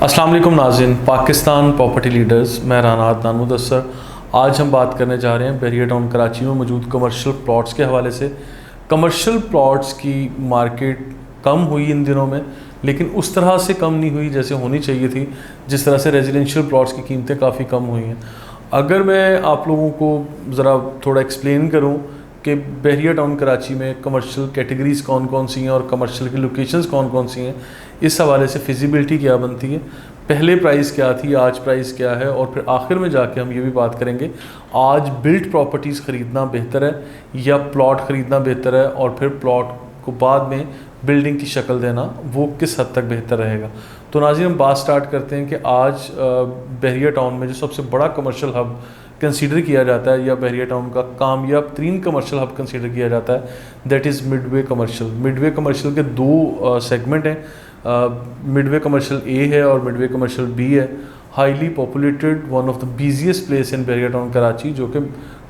अस्सलाम वालेकुम नाज़रीन, पाकिस्तान प्रॉपर्टी लीडर्स, मैं राना अदनान मुदस्सर। आज हम बात करने जा रहे हैं बैरियर टाउन कराची में मौजूद कमर्शियल प्लॉट्स के हवाले से। कमर्शियल प्लॉट्स की मार्केट कम हुई इन दिनों में, लेकिन उस तरह से कम नहीं हुई जैसे होनी चाहिए थी, जिस तरह से रेजिडेंशियल प्लॉट्स की कीमतें काफ़ी कम हुई हैं। अगर मैं आप लोगों को ज़रा थोड़ा एक्सप्लेन करूँ कि बैरियर टाउन कराची में कमर्शियल कैटेगरीज़ कौन कौन सी हैं और कमर्शियल की लोकेशंस कौन कौन सी हैं, इस हवाले से फिजिबिलिटी क्या बनती है, पहले प्राइस क्या थी, आज प्राइस क्या है, और फिर आखिर में जाके हम ये भी बात करेंगे आज बिल्ट प्रॉपर्टीज़ ख़रीदना बेहतर है या प्लॉट ख़रीदना बेहतर है, और फिर प्लॉट को बाद में बिल्डिंग की शक्ल देना वो किस हद तक बेहतर रहेगा। तो नाज़रीन, हम बात स्टार्ट करते हैं कि आज बैरियर टाउन में जो सबसे बड़ा कमर्शियल हब कंसीडर किया जाता है या बैरियर टाउन का कामयाब तरीन कमर्शियल हब कंसीडर किया जाता है, that is Midway commercial. Midway commercial के दो सेगमेंट हैं, मिडवे कमर्शियल ए है और मिडवे कमर्शियल बी है। Highly populated, one of the busiest place in barrier town Karachi, जो कि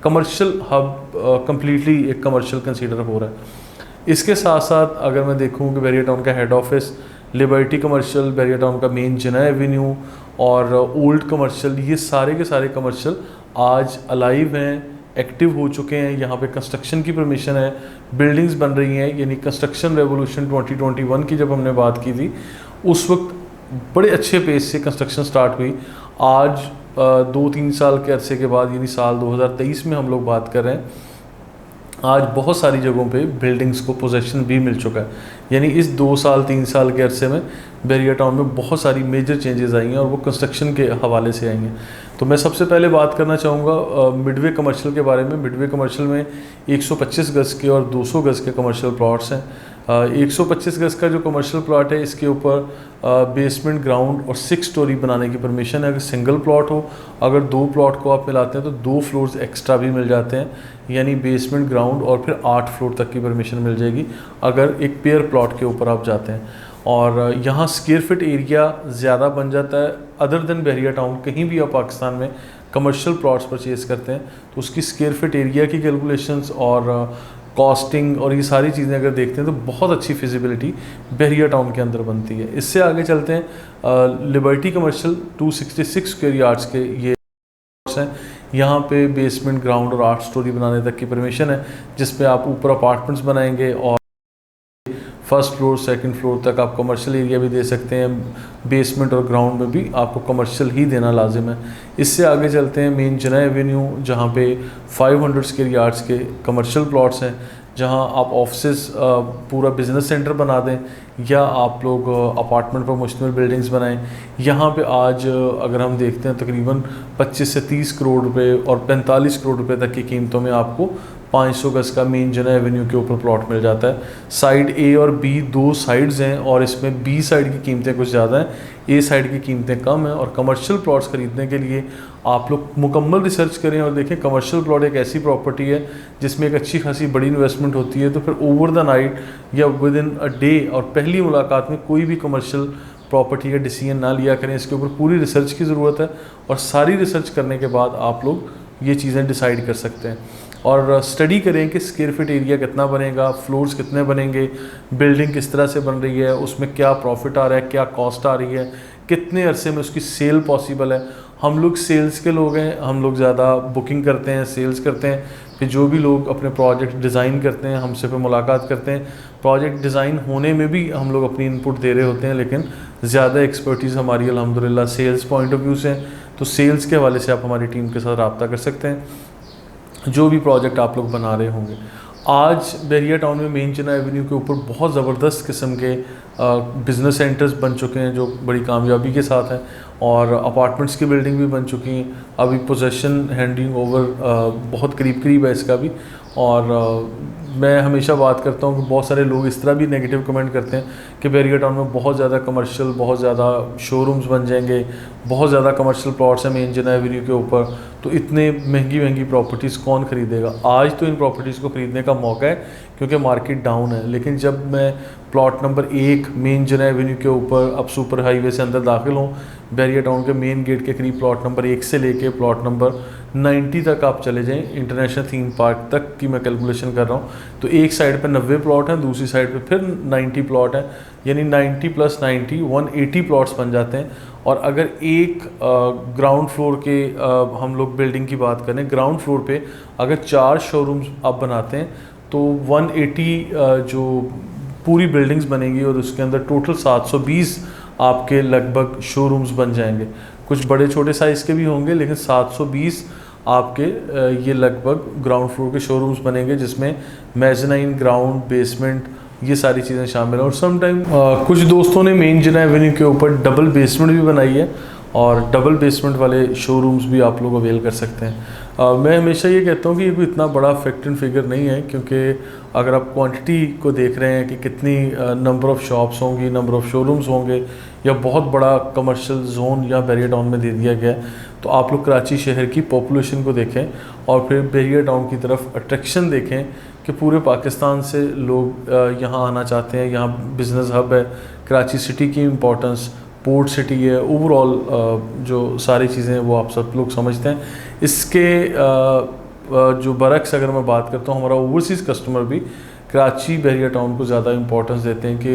कमर्शियल हब कम्प्लीटली एक कमर्शियल कंसीडर हो रहा है। इसके साथ साथ अगर मैं देखूँ कि बैरियर टाउन का head office liberty commercial, barrier town का मेन जिना एवेन्यू और ओल्ड कमर्शियल, ये सारे के सारे कमर्शियल आज अलाइव हैं, एक्टिव हो चुके हैं। यहाँ पे कंस्ट्रक्शन की परमिशन है, बिल्डिंग्स बन रही हैं। यानी कंस्ट्रक्शन रेवोल्यूशन 2021 की जब हमने बात की थी, उस वक्त बड़े अच्छे पेस से कंस्ट्रक्शन स्टार्ट हुई। आज 2-3 साल के अरसे के बाद, यानी साल 2023 में हम लोग बात कर रहे हैं, आज बहुत सारी जगहों पे बिल्डिंग्स को पोजेसन भी मिल चुका है। यानी इस 2-3 साल के अरसे में बैरियर टाउन में बहुत सारी मेजर चेंजेस आई हैं और वो कंस्ट्रक्शन के हवाले से आई हैं। तो मैं सबसे पहले बात करना चाहूँगा मिडवे कमर्शियल के बारे में। मिडवे कमर्शियल में 125 गज़ के और 200 गज़ के कमर्शियल प्लॉट्स हैं। 125 गज़ का जो कमर्शियल प्लॉट है, इसके ऊपर बेसमेंट, ग्राउंड और 6 स्टोरी बनाने की परमिशन है अगर सिंगल प्लॉट हो। अगर 2 प्लॉट को आप मिलाते हैं तो 2 फ्लोर्स एक्स्ट्रा भी मिल जाते हैं, यानी बेसमेंट, ग्राउंड और फिर 8 फ्लोर तक की परमिशन मिल जाएगी अगर एक पेयर प्लॉट के ऊपर आप जाते हैं। और यहाँ स्क्वायर फीट एरिया ज़्यादा बन जाता है। अदर देन बैरियर टाउन, कहीं भी आप पाकिस्तान में कमर्शियल प्लॉट्स परचेज़ करते हैं तो उसकी स्क्वायर फीट एरिया की कैलकुलेशंस और कॉस्टिंग और ये सारी चीज़ें अगर देखते हैं तो बहुत अच्छी फिजिबिलिटी बैरियर टाउन के अंदर बनती है। इससे आगे चलते हैं, लिबर्टी कमर्शियल 266 स्क्वायर यार्ड्स के ये हैं। यहाँ पे बेसमेंट, ग्राउंड और 8 स्टोरी बनाने तक की परमिशन है, जिसपे आप ऊपर अपार्टमेंट्स बनाएंगे और फर्स्ट फ्लोर, सेकंड फ्लोर तक आप कमर्शियल एरिया भी दे सकते हैं। बेसमेंट और ग्राउंड में भी आपको कमर्शियल ही देना लाजिम है। इससे आगे चलते हैं मेन जिना एवेन्यू, जहाँ पे 500 स्क्वायर यार्ड्स के कमर्शियल प्लॉट्स हैं, जहाँ आप ऑफिस पूरा बिजनेस सेंटर बना दें या आप लोग अपार्टमेंट पर मुश्तमिल बिल्डिंग्स बनाएं। यहाँ पे आज अगर हम देखते हैं तकरीबन 25 से 30 करोड़ रुपए और 45 करोड़ रुपए तक की कीमतों में आपको 500 गज़ का मेन जिना एवेन्यू के ऊपर प्लॉट मिल जाता है। साइड ए और बी दो साइड्स हैं और इसमें बी साइड की कीमतें कुछ ज़्यादा हैं, ए साइड की कीमतें कम हैं। और कमर्शियल प्लॉट्स ख़रीदने के लिए आप लोग मुकम्मल रिसर्च करें और देखें कमर्शियल प्लॉट एक ऐसी प्रॉपर्टी है जिसमें एक अच्छी खासी बड़ी इन्वेस्टमेंट होती है। तो फिर ओवर द नाइट या विद इन अ डे और पहली मुलाकात में कोई भी कमर्शियल प्रॉपर्टी का डिसीजन ना लिया करें। इसके ऊपर पूरी रिसर्च की ज़रूरत है और सारी रिसर्च करने के बाद आप लोग ये चीज़ें डिसाइड कर सकते हैं। और स्टडी करें कि स्क्वायर फीट एरिया कितना बनेगा, फ्लोर्स कितने बनेंगे, बिल्डिंग किस तरह से बन रही है, उसमें क्या प्रॉफिट आ रहा है, क्या कॉस्ट आ रही है, कितने अरसे में उसकी सेल पॉसिबल है। हम लोग सेल्स के लोग हैं, हम लोग ज़्यादा बुकिंग करते हैं, सेल्स करते हैं। फिर जो भी लोग अपने प्रोजेक्ट डिज़ाइन करते हैं हमसे फिर मुलाकात करते हैं। प्रोजेक्ट डिज़ाइन होने में भी हम लोग अपनी इनपुट दे रहे होते हैं, लेकिन ज़्यादा एक्सपर्टीज़ हमारी अल्हम्दुलिल्लाह सेल्स पॉइंट ऑफ व्यू से। तो सेल्स के हवाले से आप हमारी टीम के साथ रब्ता कर सकते हैं जो भी प्रोजेक्ट आप लोग बना रहे होंगे। आज बैरियर टाउन में मेन जिना एवेन्यू के ऊपर बहुत ज़बरदस्त किस्म के बिज़नेस सेंटर्स बन चुके हैं जो बड़ी कामयाबी के साथ हैं, और अपार्टमेंट्स की बिल्डिंग भी बन चुकी हैं। अभी पोजेसन हैंडिंग ओवर बहुत करीब है इसका भी। और मैं हमेशा बात करता हूँ कि बहुत सारे लोग इस तरह भी नेगेटिव कमेंट करते हैं कि बैरियर टाउन में बहुत ज़्यादा कमर्शियल, बहुत ज़्यादा शोरूम्स बन जाएंगे, बहुत ज़्यादा कमर्शियल प्लॉट्स हैं मेन जिना एवेन्यू के ऊपर, तो इतने महंगी प्रॉपर्टीज़ कौन ख़रीदेगा। आज तो इन प्रॉपर्टीज़ को ख़रीदने का मौका है क्योंकि मार्केट डाउन है। लेकिन जब मैं प्लॉट नंबर 1 मेन जिना एवेन्यू के ऊपर अब सुपर हाईवे से अंदर दाखिल हूँ, बैरियर टाउन के मेन गेट के करीब प्लॉट नंबर 1 से लेके प्लॉट नंबर 90 तक आप चले जाएं, इंटरनेशनल थीम पार्क तक की मैं कैलकुलेशन कर रहा हूँ। तो एक साइड पे 90 प्लॉट हैं, दूसरी साइड पे फिर 90 प्लॉट हैं, यानी 90 + 90 180 प्लॉट्स बन जाते हैं। और अगर एक ग्राउंड फ्लोर के हम लोग बिल्डिंग की बात करें, ग्राउंड फ्लोर पे अगर 4 शोरूम्स आप बनाते हैं तो 180 जो पूरी बिल्डिंग्स बनेंगी और उसके अंदर टोटल 720 आपके लगभग शोरूम्स बन जाएंगे। कुछ बड़े छोटे साइज़ के भी होंगे, लेकिन 720 आपके ये लगभग ग्राउंड फ्लोर के शोरूम्स बनेंगे, जिसमें मेज़नाइन, ग्राउंड, बेसमेंट, ये सारी चीज़ें शामिल हैं। और सम टाइम कुछ दोस्तों ने मेन जिना एवेन्यू के ऊपर डबल बेसमेंट भी बनाई है, और डबल बेसमेंट वाले शोरूम्स भी आप लोग अवेल कर सकते हैं। मैं हमेशा ये कहता हूँ कि ये कोई इतना बड़ा फैक्ट एंड फिगर नहीं है, क्योंकि अगर आप क्वांटिटी को देख रहे हैं कि कितनी नंबर ऑफ़ शॉप्स होंगी, नंबर ऑफ़ शोरूम्स होंगे, या बहुत बड़ा कमर्शियल जोन या बैरियर टाउन में दे दिया गया है, तो आप लोग कराची शहर की पॉपुलेशन को देखें और फिर बैरियर टाउन की तरफ अट्रैक्शन देखें कि पूरे पाकिस्तान से लोग यहाँ आना चाहते हैं। यहाँ बिज़नेस हब है, कराची सिटी की इम्पोर्टेंस, पोर्ट सिटी है, ओवरऑल जो सारी चीज़ें हैं वो आप सब लोग समझते हैं। इसके जो बरक्स अगर मैं बात करता हूँ, हमारा ओवरसीज़ कस्टमर भी कराची बैरियर टाउन को ज़्यादा इंपॉर्टेंस देते हैं कि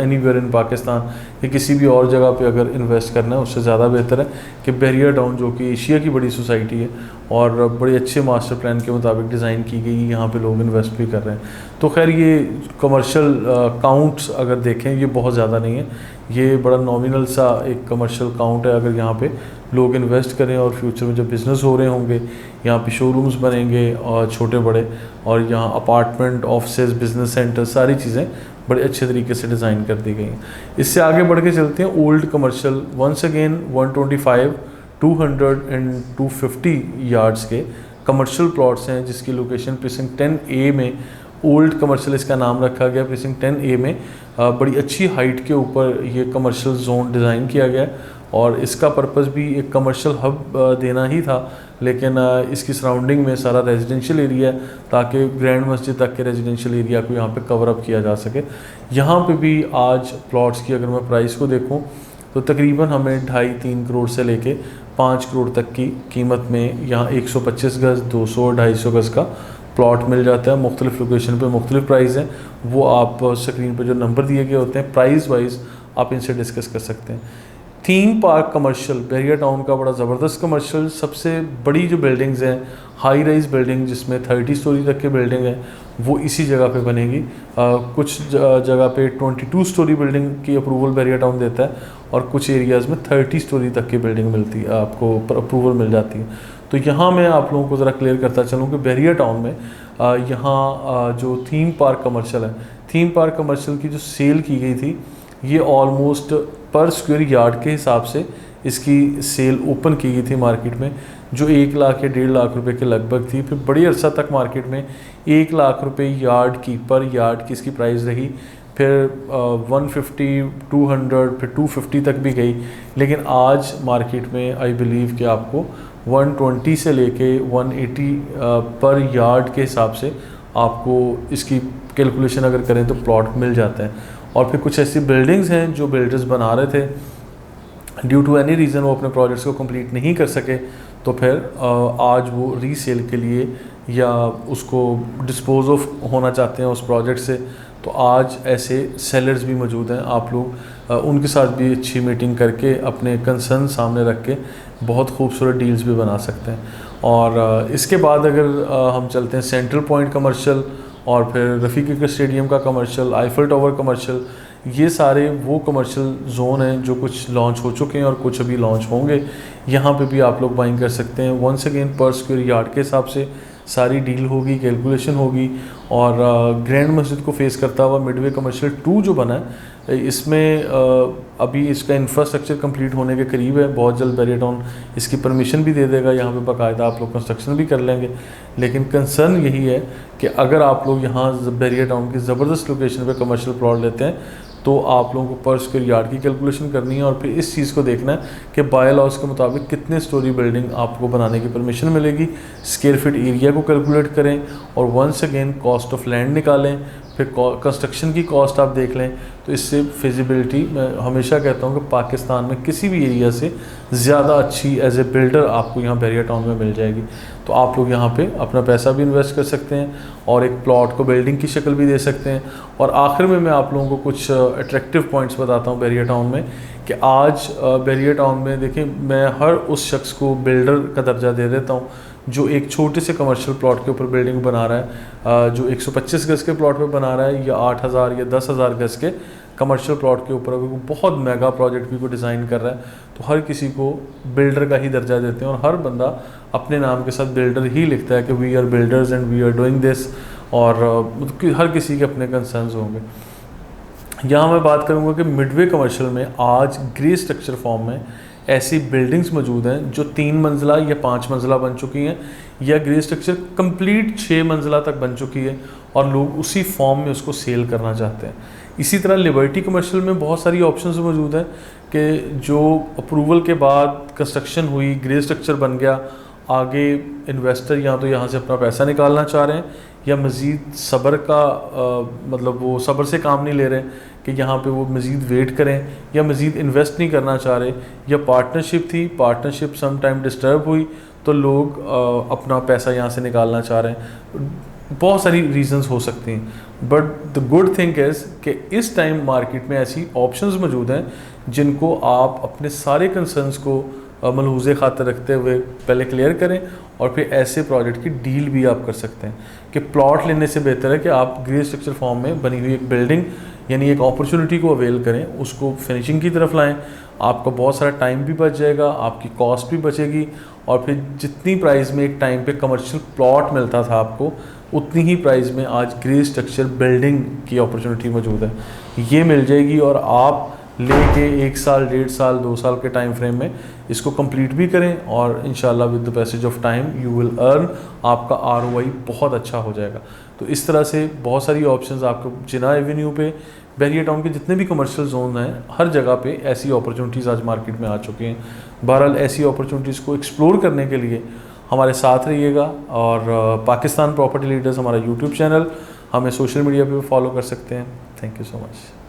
एनीवेयर इन पाकिस्तान या किसी भी और जगह पे अगर इन्वेस्ट करना है उससे ज़्यादा बेहतर है कि बैरियर टाउन, जो कि एशिया की बड़ी सोसाइटी है और बड़े अच्छे मास्टर प्लान के मुताबिक डिज़ाइन की गई, यहाँ पे लोग इन्वेस्ट भी कर रहे हैं। तो खैर ये कमर्शियल काउंट्स अगर देखें ये बहुत ज़्यादा नहीं है, ये बड़ा नॉमिनल सा एक कमर्शियल काउंट है। अगर यहाँ पे लोग इन्वेस्ट करें और फ्यूचर में जब बिज़नेस हो रहे होंगे, यहाँ पे शोरूम्स बनेंगे और छोटे बड़े, और यहाँ अपार्टमेंट, ऑफिसेज, बिजनेस सेंटर, सारी चीज़ें बड़े अच्छे तरीके से डिज़ाइन कर दी गई हैं। इससे आगे बढ़ के चलते हैं ओल्ड कमर्शियल। वंस अगेन 125, 200 एंड 250 यार्ड्स के कमर्शियल प्लॉट्स हैं, जिसकी लोकेशन प्रीसिंक्ट 10A में, ओल्ड कमर्शियल इसका नाम रखा गया, प्रीसिंक्ट 10A में बड़ी अच्छी हाइट के ऊपर ये कमर्शियल जोन डिज़ाइन किया गया। और इसका पर्पस भी एक कमर्शियल हब देना ही था, लेकिन इसकी सराउंडिंग में सारा रेजिडेंशियल एरिया है, ताकि ग्रैंड मस्जिद तक के रेजिडेंशियल एरिया को यहाँ पे कवर अप किया जा सके। यहाँ पे भी आज प्लॉट्स की अगर मैं प्राइस को देखूँ तो तकरीबन हमें 2.5-3 करोड़ से लेके 5 करोड़ तक की कीमत में यहाँ 125 गज़, 200, 250 गज़ का प्लॉट मिल जाता है। मुख्तलिफ लोकेशन पे मुख्तलिफ प्राइस हैं, वो आप स्क्रीन पर जो नंबर दिए गए होते हैं प्राइस वाइज आप इनसे डिस्कस कर सकते हैं। Theme park commercial barrier town का बड़ा ज़बरदस्त कमर्शियल, सबसे बड़ी जो बिल्डिंग्स हैं, हाई राइज बिल्डिंग जिसमें 30 स्टोरी तक की बिल्डिंग है, वो इसी जगह पे बनेगी। कुछ जगह पे 22 स्टोरी बिल्डिंग की अप्रूवल बैरियर टाउन देता है, और कुछ एरियाज़ में 30 स्टोरी तक की बिल्डिंग मिलती है, आपको अप्रूवल मिल जाती है। तो यहाँ मैं आप लोगों को ज़रा क्लियर करता चलूँ कि बैरियर टाउन में यहाँ जो थीम पार्क कमर्शियल है, थीम पार्क कमर्शियल की जो सेल की गई थी, ये ऑलमोस्ट पर स्क्वायर यार्ड के हिसाब से इसकी सेल ओपन की गई थी मार्केट में, जो 1 लाख या 1.5 लाख रुपए के लगभग थी। फिर बड़ी अरसा तक मार्केट में 1 लाख रुपए यार्ड की, पर यार्ड की इसकी प्राइस रही। फिर 150, 200, फिर 250 तक भी गई। लेकिन आज मार्केट में आई बिलीव कि आपको 120 से लेके 180 पर यार्ड के हिसाब से आपको इसकी कैलकुलेशन अगर करें तो प्लॉट मिल जाते हैं। और फिर कुछ ऐसी बिल्डिंग्स हैं जो बिल्डर्स बना रहे थे, ड्यू टू एनी रीज़न वो अपने प्रोजेक्ट्स को कंप्लीट नहीं कर सके, तो फिर आज वो रीसेल के लिए या उसको डिस्पोज ऑफ होना चाहते हैं उस प्रोजेक्ट से, तो आज ऐसे सेलर्स भी मौजूद हैं। आप लोग उनके साथ भी अच्छी मीटिंग करके अपने कंसर्न सामने रख के बहुत खूबसूरत डील्स भी बना सकते हैं। और इसके बाद अगर हम चलते हैं सेंट्रल पॉइंट कमर्शियल, और फिर रफ़ीक स्टेडियम का कमर्शियल, आईफल टावर कमर्शियल, ये सारे वो कमर्शियल जोन हैं जो कुछ लॉन्च हो चुके हैं और कुछ अभी लॉन्च होंगे। यहाँ पे भी आप लोग बाइंग कर सकते हैं। वंस अगेन पर स्क्वायर यार्ड के हिसाब से सारी डील होगी, कैलकुलेशन होगी। और ग्रैंड मस्जिद को फेस करता हुआ मिडवे कमर्शियल 2 जो बना है, इसमें अभी इसका इंफ्रास्ट्रक्चर कंप्लीट होने के करीब है। बहुत जल्द बैरियर टाउन इसकी परमिशन भी दे देगा, यहाँ पे बाकायदा आप लोग कंस्ट्रक्शन भी कर लेंगे। लेकिन कंसर्न यही है कि अगर आप लोग यहाँ बैरियर टाउन की ज़बरदस्त लोकेशन पे कमर्शियल प्लॉट लेते हैं तो आप लोगों को पर स्क्वायर यार्ड की कैलकुलेशन करनी है, और फिर इस चीज़ को देखना है कि बाय लॉज के मुताबिक कितने स्टोरी बिल्डिंग आपको बनाने की परमिशन मिलेगी। स्क्वायर फीट एरिया को कैलकुलेट करें और once again cost of land निकालें, फिर कंस्ट्रक्शन की कॉस्ट आप देख लें तो इससे फिजिबिलिटी, मैं हमेशा कहता हूँ कि पाकिस्तान में किसी भी एरिया से ज़्यादा अच्छी एज ए बिल्डर आपको यहाँ बैरियर टाउन में मिल जाएगी। तो आप लोग यहाँ पे अपना पैसा भी इन्वेस्ट कर सकते हैं और एक प्लॉट को बिल्डिंग की शक्ल भी दे सकते हैं। और आखिर में मैं आप लोगों को कुछ अट्रैक्टिव पॉइंट्स बताता हूँ बैरियर टाउन में, कि आज बैरियर टाउन में देखिए, मैं हर उस शख्स को बिल्डर का दर्जा दे देता हूँ जो एक छोटे से कमर्शियल प्लॉट के ऊपर बिल्डिंग बना रहा है, जो 125 गज़ के प्लॉट पे बना रहा है, या 8,000 या 10,000 गज़ के कमर्शियल प्लॉट के ऊपर अगर बहुत मेगा प्रोजेक्ट भी को डिज़ाइन कर रहा है, तो हर किसी को बिल्डर का ही दर्जा देते हैं और हर बंदा अपने नाम के साथ बिल्डर ही लिखता है कि we are builders and we are doing this. और हर किसी के अपने कंसर्न्स होंगे। यहाँ मैं बात करूँगा कि मिडवे कमर्शियल में आज ग्रे स्ट्रक्चर फॉर्म में ऐसी बिल्डिंग्स मौजूद हैं जो 3 मंजिला या 5 मंजिला बन चुकी हैं, या ग्रे स्ट्रक्चर कंप्लीट 6 मंजिला तक बन चुकी है और लोग उसी फॉर्म में उसको सेल करना चाहते हैं। इसी तरह लिबर्टी कमर्शियल में बहुत सारी ऑप्शंस मौजूद हैं कि जो अप्रूवल के बाद कंस्ट्रक्शन हुई, ग्रे स्ट्रक्चर बन गया, आगे इन्वेस्टर या तो यहाँ से अपना पैसा निकालना चाह रहे हैं या मज़ीद सब्र का मतलब वो सब्र से काम नहीं ले रहे कि यहाँ पे वो मज़ीद वेट करें, या मज़ीद इन्वेस्ट नहीं करना चाह रहे, या पार्टनरशिप थी, पार्टनरशिप सम टाइम डिस्टर्ब हुई तो लोग अपना पैसा यहाँ से निकालना चाह रहे हैं। बहुत सारी रीज़न्स हो सकती हैं, but the good thing is कि इस टाइम मार्केट में ऐसी ऑप्शंस मौजूद हैं जिनको आप अपने सारे कंसर्न्स को मलहूज़े खातर रखते हुए पहले क्लियर करें और फिर ऐसे प्रोजेक्ट की डील भी आप कर सकते हैं कि प्लॉट लेने से बेहतर है कि आप ग्रे स्ट्रक्चर फॉर्म में बनी हुई एक बिल्डिंग यानी एक अपॉर्चुनिटी को अवेल करें, उसको फिनिशिंग की तरफ लाएं। आपका बहुत सारा टाइम भी बच जाएगा, आपकी कॉस्ट भी बचेगी, और फिर जितनी प्राइस में एक टाइम पे कमर्शियल प्लॉट मिलता था आपको, उतनी ही प्राइस में आज ग्रे स्ट्रक्चर बिल्डिंग की अपॉर्चुनिटी मौजूद है, ये मिल जाएगी। और आप लेके 1 साल, 1.5 साल, 2 साल के टाइम फ्रेम में इसको कंप्लीट भी करें और इंशाल्लाह with the passage of time you will earn, आपका ROI बहुत अच्छा हो जाएगा। तो इस तरह से बहुत सारी ऑप्शंस आपको जिना एवेन्यू पे, बैरियर टाउन के जितने भी कमर्शियल जोन हैं, हर जगह पे ऐसी अपॉर्चुनिटीज़ आज मार्केट में आ चुकी हैं। बहरहाल ऐसी अपॉर्चुनिटीज़ को एक्सप्लोर करने के लिए हमारे साथ रहिएगा। और पाकिस्तान प्रॉपर्टी लीडर्स हमारा यूट्यूब चैनल, हमें सोशल मीडिया पे फॉलो कर सकते हैं। Thank you so much.